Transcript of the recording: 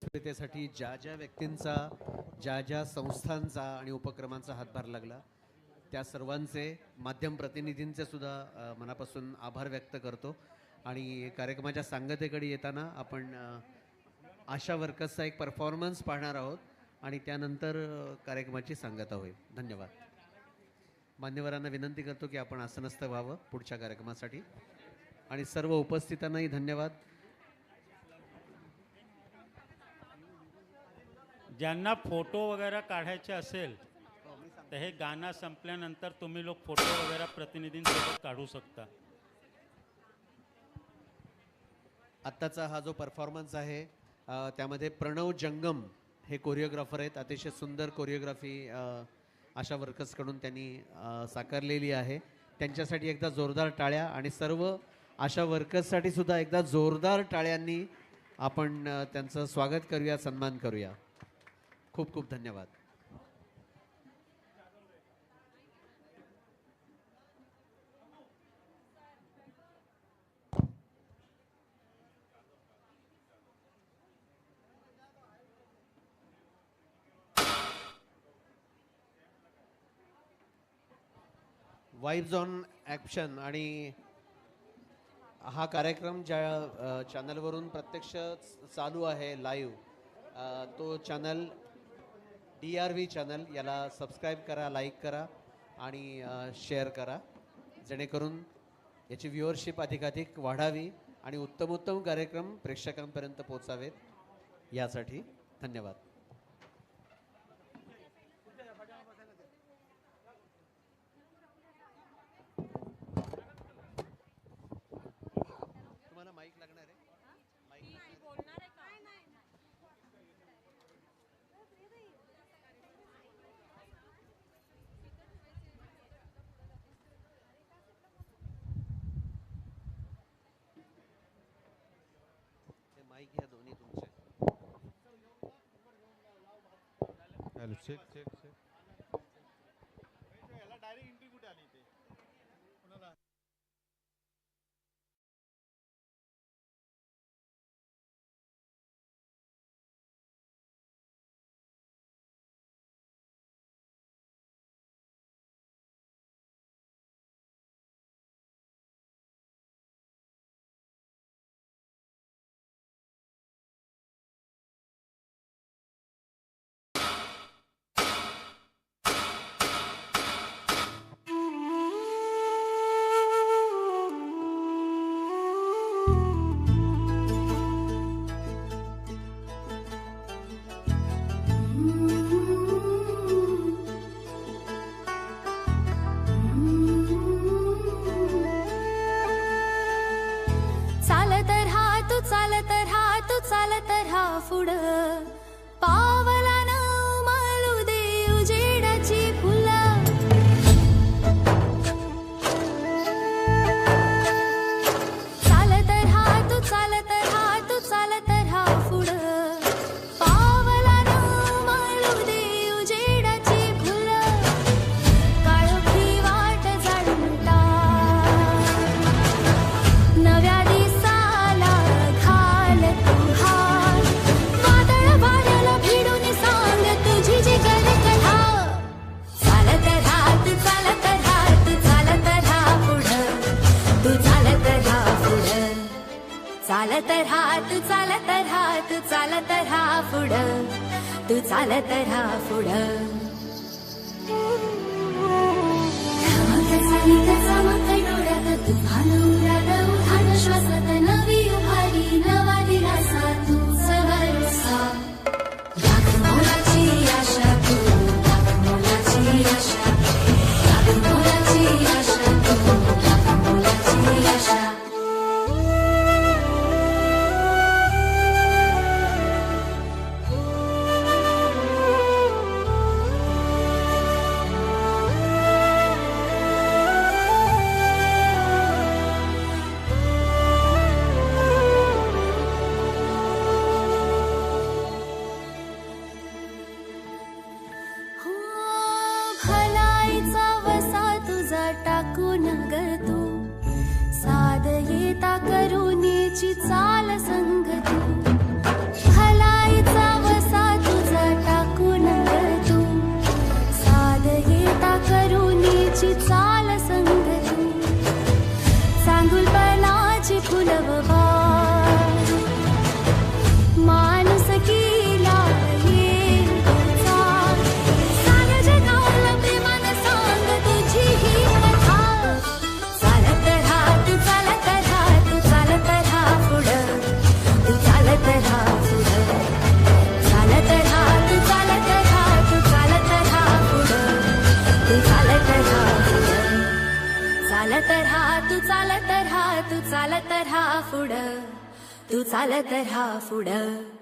यशस्वीतेसाठी ज्या ज्या व्यक्तींचा, ज्या ज्या संस्थांचा आणि उपक्रमांचा हातभार लागला, त्या सर्वांचे, माध्यम प्रतिनिधींचे सुद्धा मनापासून आभार व्यक्त करतो. आणि कार्यक्रमाच्या सांगतेकडे येताना आपण आशा वर्कर्सचा एक परफॉर्मन्स पाहणार आहोत आणि त्यानंतर कार्यक्रमाची सांगता होईल. धन्यवाद. मान्यवरांना विनंती करतो की आपण आसनस्थ व्हावं पुढच्या कार्यक्रमासाठी. आणि सर्व उपस्थितांनाही धन्यवाद. ज्यांना फोटो वगैरे काढायचे असेल तर हे गाणं संपल्यानंतर तुम्ही लोक फोटो वगैरे प्रतिनिधींसोबत काढू शकता. आत्ताचा हा जो परफॉर्मन्स आहे त्यामध्ये प्रणव जंगम हे कोरिओग्राफर आहेत. अतिशय सुंदर कोरिओग्राफी आशा वर्कर्सकडून त्यांनी साकारलेली आहे. त्यांच्यासाठी एकदा जोरदार टाळ्या. आणि सर्व आशा वर्कर्ससाठी सुद्धा एकदा जोरदार टाळ्यांनी आपण त्यांचं स्वागत करूया, सन्मान करूया. खूप खूप धन्यवाद. Vibes on action. आणि हा कार्यक्रम ज्या चॅनलवरून प्रत्यक्ष चालू आहे लाईव्ह, तो चॅनल DRV चॅनल, याला सबस्क्राईब करा, लाईक करा आणि शेअर करा, जेणेकरून याची व्ह्युअरशिप अधिकाधिक वाढावी आणि उत्तमोत्तम कार्यक्रम प्रेक्षकांपर्यंत पोहोचावेत यासाठी. धन्यवाद. तुम्हाला माईक लागणार आहे? माईक घ्या दोन्ही तुमचे. Hello, check check check. याला डायरेक्ट एंट्री कुठे आली इथे कोणाला? चालत राहा पुढं, पावलानं उमलू दे उजेडाची फुलं. चालत राहा तू चालत राहा पुढं, पावलानं उमलू दे उजेडाची फुलं. काळोखी वाट जाणून टाक, नव्या दिसाला घाल तू हार. वादळ वाऱ्याला भिडून सांग तुझी जी कथा. चालत राहा तू चालत राहा पुढं, तू चालत राहा पुढं. चालत राहा तू चालत राहा पुढं, तू चालत राहा पुढं. चमक डोळ्यात तुफान उरात उधाण श्वासात नवी उभारी, नवा दिलासा तूच भरोसा. लाख मोलाची आशा तू, लाख मोलाची आशा, लाख मोलाची आशा तू, लाख मोलाची आशा. चालत राहा तू चालत राहा तू चालत राहा पुढं तू चालत राहा पुढं